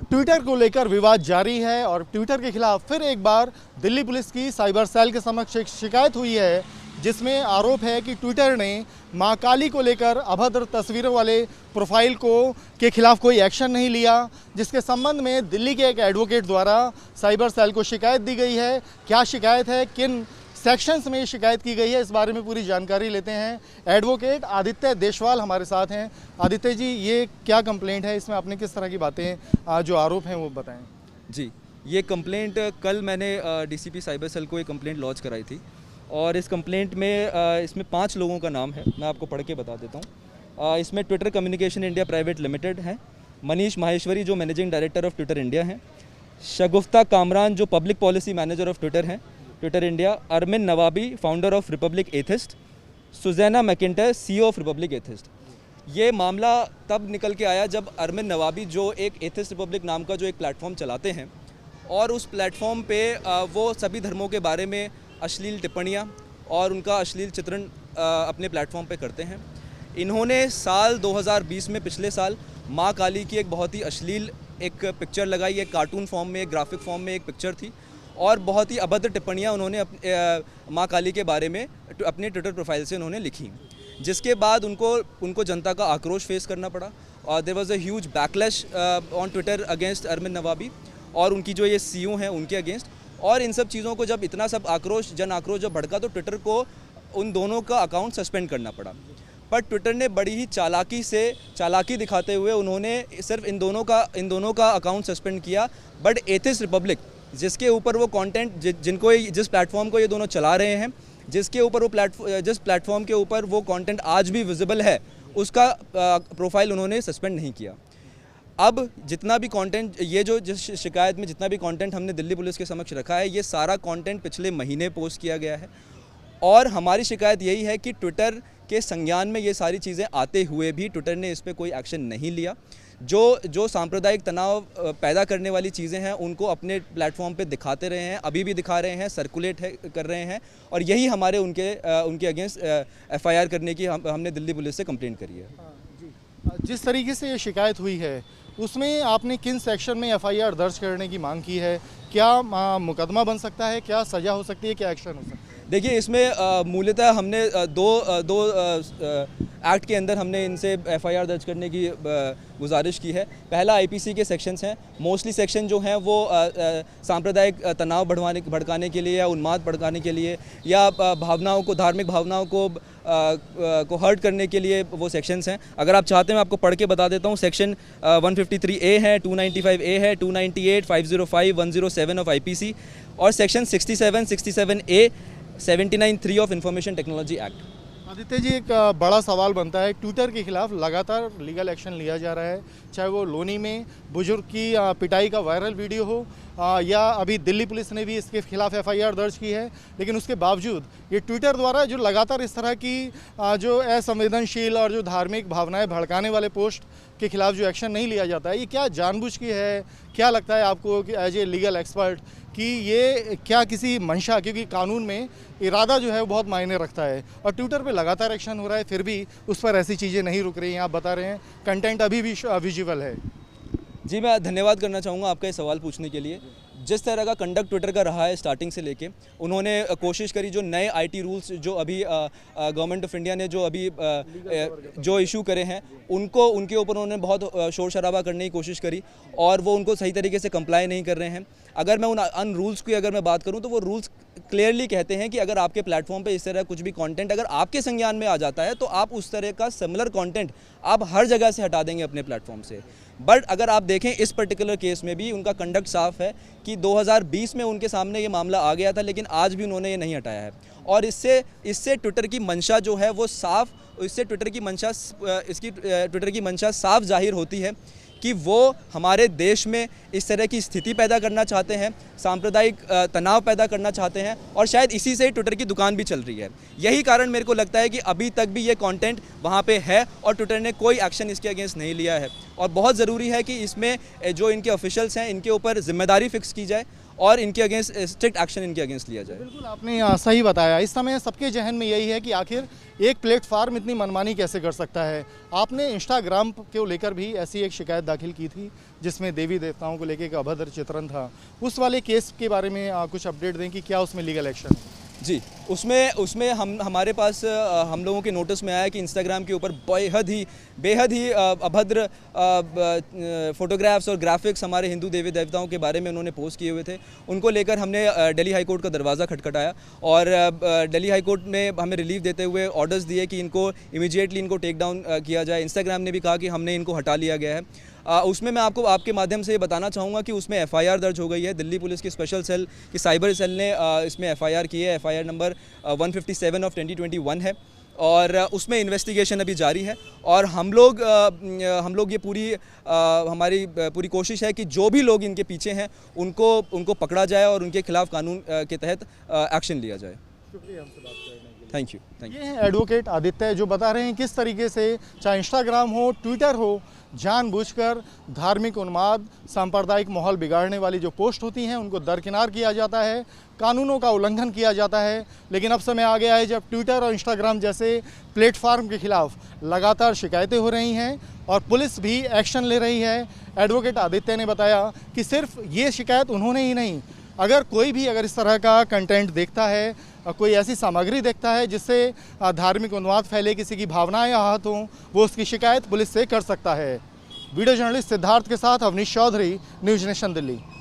Twitter को लेकर विवाद जारी है और ट्विटर के खिलाफ फिर एक बार दिल्ली पुलिस की साइबर सेल के समक्ष एक शिकायत हुई है, जिसमें आरोप है कि ट्विटर ने मां काली को लेकर अभद्र तस्वीरों वाले प्रोफाइल के खिलाफ कोई एक्शन नहीं लिया, जिसके संबंध में दिल्ली के एक एडवोकेट द्वारा साइबर सेल को शिकायत दी गई है। क्या शिकायत है, किन सेक्शंस में शिकायत की गई है, इस बारे में पूरी जानकारी लेते हैं। एडवोकेट आदित्य देशवाल हमारे साथ हैं। आदित्य जी, ये क्या कंप्लेंट है, इसमें आपने किस तरह की बातें जो आरोप हैं वो बताएं। जी, ये कंप्लेंट कल मैंने डीसीपी साइबर सेल को एक कंप्लेंट लॉन्च कराई थी और इस कंप्लेंट में इसमें 5 लोगों का नाम है, मैं आपको पढ़ के बता देता हूँ। इसमें Twitter Communication India Private Limited है, मनीष माहेश्वरी जो managing director of Twitter India हैं, शगुफ्ता कामरान जो public policy manager of Twitter हैं Twitter India, Armin Navabi founder of Republic Atheist, Susanna McIntyre CEO of Republic Atheist. ये मामला तब निकल के आया जब अरमिन नवाबी जो एक एथिस्ट रिपब्लिक नाम का जो एक प्लेटफॉर्म चलाते हैं और उस प्लेटफॉर्म पे वो सभी धर्मों के बारे में अश्लील टिप्पणियाँ और उनका अश्लील चित्रण अपने प्लेटफॉर्म पे करते हैं। इन्होंने साल 2020 में, पिछले साल, माँ काली की एक बहुत ही अश्लील एक पिक्चर लगाई, एक कार्टून फॉर्म में, एक ग्राफिक फॉर्म में एक पिक्चर थी और बहुत ही अभद्र टिप्पणियाँ उन्होंने माँ काली के बारे में अपने ट्विटर प्रोफाइल से उन्होंने लिखी, जिसके बाद उनको जनता का आक्रोश फेस करना पड़ा और there was a huge backlash on Twitter against Armin Navabi और उनकी जो ये सीईओ हैं उनके अगेंस्ट। और इन सब चीज़ों को जब इतना सब जन आक्रोश जब भड़का तो ट्विटर को उन दोनों का अकाउंट सस्पेंड करना पड़ा। पर ट्विटर ने बड़ी ही चालाकी दिखाते हुए उन्होंने सिर्फ इन दोनों का अकाउंट सस्पेंड किया, बट एथिस्ट रिपब्लिक जिसके ऊपर वो कंटेंट जिस प्लेटफॉर्म को ये दोनों चला रहे हैं, जिसके ऊपर वो जिस प्लेटफॉर्म के ऊपर वो कंटेंट आज भी विजिबल है, उसका प्रोफाइल उन्होंने सस्पेंड नहीं किया। अब जितना भी कंटेंट, ये जो जिस शिकायत में जितना भी कंटेंट हमने दिल्ली पुलिस के समक्ष रखा है, ये सारा कंटेंट पिछले महीने पोस्ट किया गया है और हमारी शिकायत यही है कि ट्विटर के संज्ञान में ये सारी चीज़ें आते हुए भी ट्विटर ने इस पर कोई एक्शन नहीं लिया। जो सांप्रदायिक तनाव पैदा करने वाली चीज़ें हैं उनको अपने प्लेटफॉर्म पे दिखाते रहे हैं, अभी भी दिखा रहे हैं, सर्कुलेट कर रहे हैं और यही हमारे उनके अगेंस्ट एफआईआर करने की हमने दिल्ली पुलिस से कंप्लेंट करी है। जिस तरीके से ये शिकायत हुई है उसमें आपने किन सेक्शन में एफआईआर दर्ज करने की मांग की है? क्या मुकदमा बन सकता है, क्या सज़ा हो सकती है, क्या एक्शन हो सकता है? देखिए, इसमें मूलतः हमने दो एक्ट के अंदर हमने इनसे एफआईआर दर्ज करने की गुजारिश की है। पहला आईपीसी के सेक्शंस हैं, मोस्टली सेक्शन जो हैं वो सांप्रदायिक तनाव भड़काने के लिए या उन्माद भड़काने के लिए या धार्मिक भावनाओं को हर्ट करने के लिए वो सेक्शंस हैं। अगर आप चाहते हैं मैं आपको पढ़ के बता देता हूँ। सेक्शन 153A है, 295A है, 298, 505, 107 ऑफ आईपीसी और section 67, 67A, 79(3) of information technology act. Aditya ji, एक बड़ा सवाल बनता है, ट्विटर के खिलाफ लगातार लीगल एक्शन लिया जा रहा है, चाहे वो लोनी में बुजुर्ग की पिटाई का वायरल वीडियो हो या अभी दिल्ली पुलिस ने भी इसके खिलाफ एफआईआर दर्ज की है, लेकिन उसके बावजूद ये ट्विटर द्वारा जो लगातार इस तरह की जो असंवेदनशील और जो धार्मिक भावनाएं भड़काने वाले पोस्ट के खिलाफ जो एक्शन नहीं लिया जाता है, ये क्या जानबूझ की है? क्या लगता है आपको कि एज ए लीगल एक्सपर्ट कि ये क्या किसी मंशा, क्योंकि कानून में इरादा जो है वो बहुत मायने रखता है और ट्विटर पे लगातार एक्शन हो रहा है फिर भी उस पर ऐसी चीज़ें नहीं रुक रही हैं? आप बता रहे हैं कंटेंट अभी भी विजुअल है। जी, मैं धन्यवाद करना चाहूँगा आपका ये सवाल पूछने के लिए। जिस तरह का कंडक्ट ट्विटर का रहा है स्टार्टिंग से लेके, उन्होंने कोशिश करी जो नए आईटी रूल्स जो अभी गवर्नमेंट ऑफ इंडिया ने जो अभी जो इशू करे हैं उनके ऊपर उन्होंने बहुत शोर शराबा करने की कोशिश करी और वो उनको सही तरीके से कंप्लाई नहीं कर रहे हैं। अगर मैं उन रूल्स की अगर मैं बात करूं तो वो रूल्स क्लियरली कहते हैं कि अगर आपके प्लेटफॉर्म पे इस तरह कुछ भी कंटेंट अगर आपके संज्ञान में आ जाता है तो आप उस तरह का सिमिलर कंटेंट आप हर जगह से हटा देंगे अपने प्लेटफॉर्म से। बट अगर आप देखें इस पर्टिकुलर केस में भी उनका कंडक्ट साफ है कि 2020 में उनके सामने ये मामला आ गया था, लेकिन आज भी उन्होंने ये नहीं हटाया है और इससे ट्विटर की मंशा जो है वो साफ, इससे ट्विटर की मंशा साफ जाहिर होती है कि वो हमारे देश में इस तरह की स्थिति पैदा करना चाहते हैं, सांप्रदायिक तनाव पैदा करना चाहते हैं और शायद इसी से ट्विटर की दुकान भी चल रही है। यही कारण मेरे को लगता है कि अभी तक भी ये कंटेंट वहाँ पे है और ट्विटर ने कोई एक्शन इसके अगेंस्ट नहीं लिया है और बहुत ज़रूरी है कि इसमें जो इनके ऑफिशियल्स हैं इनके ऊपर जिम्मेदारी फिक्स की जाए और इनके अगेंस्ट स्ट्रिक्ट एक्शन इनके अगेंस्ट लिया जाए। बिल्कुल आपने सही बताया। इस समय सबके जहन में यही है कि आखिर एक प्लेटफार्म इतनी मनमानी कैसे कर सकता है। आपने इंस्टाग्राम को लेकर भी ऐसी एक शिकायत दाखिल की थी जिसमें देवी देवताओं को लेकर एक अभद्र चित्रण था। उस वाले केस के बारे में कुछ अपडेट दें कि क्या उसमें लीगल एक्शन है? जी, उसमें हमारे पास हम लोगों के नोटिस में आया कि इंस्टाग्राम के ऊपर बेहद ही अभद्र फोटोग्राफ्स और ग्राफिक्स हमारे हिंदू देवी देवताओं के बारे में उन्होंने पोस्ट किए हुए थे। उनको लेकर हमने दिल्ली हाई कोर्ट का दरवाज़ा खटखटाया और दिल्ली हाई कोर्ट ने हमें रिलीफ देते हुए ऑर्डर्स दिए कि इनको इमीडिएटली इनको टेक डाउन किया जाए। इंस्टाग्राम ने भी कहा कि हमने इनको हटा लिया गया है। उसमें मैं आपको आपके माध्यम से ये बताना चाहूँगा कि उसमें एफआईआर दर्ज हो गई है। दिल्ली पुलिस की स्पेशल सेल की साइबर सेल ने इसमें एफआईआर की है। एफआईआर नंबर 157 ऑफ 2021 है और उसमें इन्वेस्टिगेशन अभी जारी है और हम लोग ये हमारी पूरी कोशिश है कि जो भी लोग इनके पीछे हैं उनको पकड़ा जाए और उनके खिलाफ कानून के तहत एक्शन लिया जाए। शुक्रिया हमसे बात करने के लिए। Thank you. ये हैं एडवोकेट आदित्य, जो बता रहे हैं किस तरीके से चाहे इंस्टाग्राम हो, ट्विटर हो, जानबूझकर धार्मिक उन्माद, सांप्रदायिक माहौल बिगाड़ने वाली जो पोस्ट होती हैं उनको दरकिनार किया जाता है, कानूनों का उल्लंघन किया जाता है। लेकिन अब समय आ गया है जब ट्विटर और इंस्टाग्राम जैसे प्लेटफार्म के खिलाफ लगातार शिकायतें हो रही हैं और पुलिस भी एक्शन ले रही है। एडवोकेट आदित्य ने बताया कि सिर्फ ये शिकायत उन्होंने ही नहीं, अगर कोई भी इस तरह का कंटेंट देखता है, कोई ऐसी सामग्री देखता है जिससे धार्मिक उन्माद फैले, किसी की भावनाएं आहत हों, वो उसकी शिकायत पुलिस से कर सकता है। वीडियो जर्नलिस्ट सिद्धार्थ के साथ अवनीश चौधरी, न्यूज़ नेशन दिल्ली।